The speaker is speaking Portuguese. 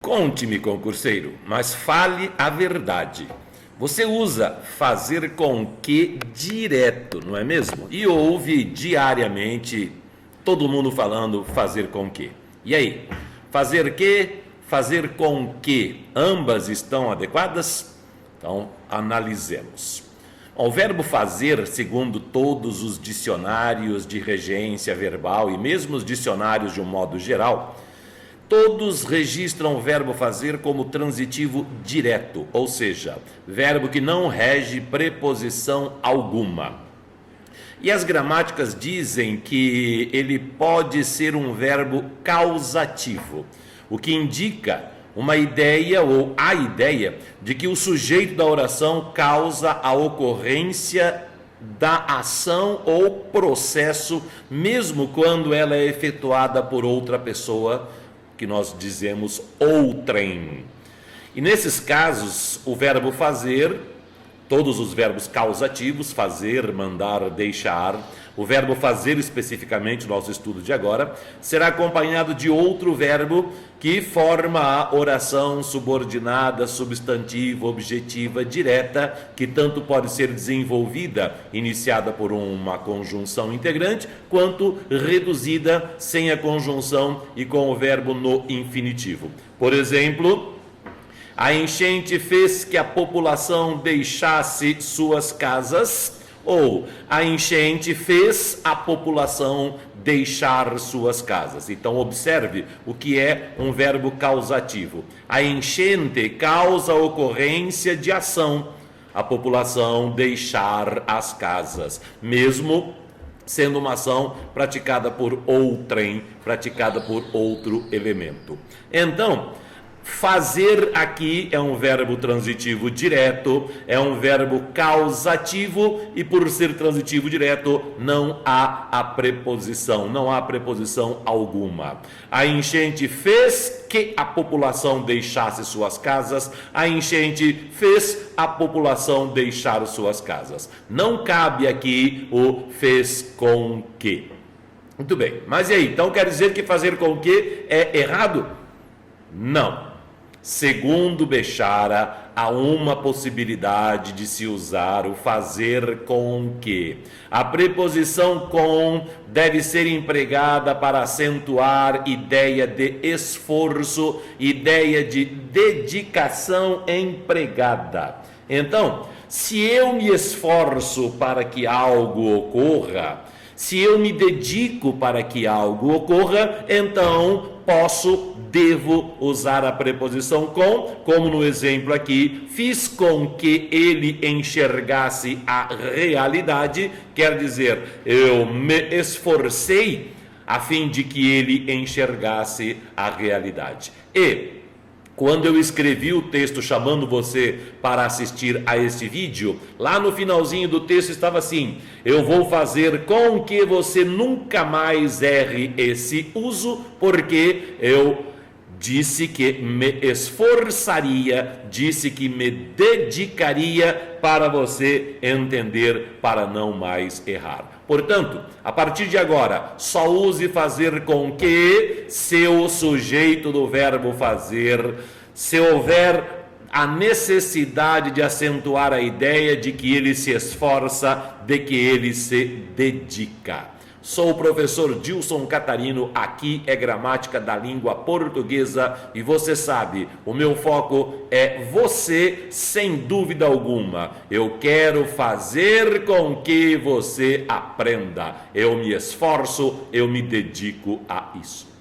Conte-me, concurseiro, mas fale a verdade. Você usa fazer com que direto, não é mesmo? E ouve diariamente todo mundo falando fazer com que. E aí? Fazer que, fazer com que, ambas estão adequadas? Então, analisemos. O verbo fazer, segundo todos os dicionários de regência verbal e mesmo os dicionários de um modo geral, todos registram o verbo fazer como transitivo direto, ou seja, verbo que não rege preposição alguma. E as gramáticas dizem que ele pode ser um verbo causativo, o que indica uma ideia ou a ideia de que o sujeito da oração causa a ocorrência da ação ou processo, mesmo quando ela é efetuada por outra pessoa, que nós dizemos outrem. E nesses casos, o verbo fazer, todos os verbos causativos, fazer, mandar, deixar, o verbo fazer especificamente, no nosso estudo de agora, será acompanhado de outro verbo que forma a oração subordinada, substantiva, objetiva, direta, que tanto pode ser desenvolvida, iniciada por uma conjunção integrante, quanto reduzida sem a conjunção e com o verbo no infinitivo. Por exemplo, a enchente fez que a população deixasse suas casas, ou a enchente fez a população deixar suas casas. Então observe o que é um verbo causativo. A enchente causa a ocorrência de ação, a população deixar as casas, mesmo sendo uma ação praticada por outrem, praticada por outro elemento. Então, fazer aqui é um verbo transitivo direto, é um verbo causativo e por ser transitivo direto não há a preposição, não há preposição alguma. A enchente fez que a população deixasse suas casas, a enchente fez a população deixar suas casas. Não cabe aqui o fez com que. Muito bem, mas e aí? Então quer dizer que fazer com que é errado? Não. Segundo Bechara, há uma possibilidade de se usar o fazer com que. A preposição com deve ser empregada para acentuar ideia de esforço, ideia de dedicação empregada. Então, se eu me esforço para que algo ocorra, se eu me dedico para que algo ocorra, então devo usar a preposição com, como no exemplo aqui, fiz com que ele enxergasse a realidade, quer dizer, eu me esforcei a fim de que ele enxergasse a realidade. E quando eu escrevi o texto chamando você para assistir a este vídeo, lá no finalzinho do texto estava assim: eu vou fazer com que você nunca mais erre esse uso, porque eu disse que me esforçaria, disse que me dedicaria para você entender, para não mais errar. Portanto, a partir de agora, só use fazer com que se o sujeito do verbo fazer, se houver a necessidade de acentuar a ideia de que ele se esforça, de que ele se dedica. Sou o professor Dilson Catarino, aqui é Gramática da Língua Portuguesa e você sabe, o meu foco é você sem dúvida alguma. Eu quero fazer com que você aprenda. Eu me esforço, eu me dedico a isso.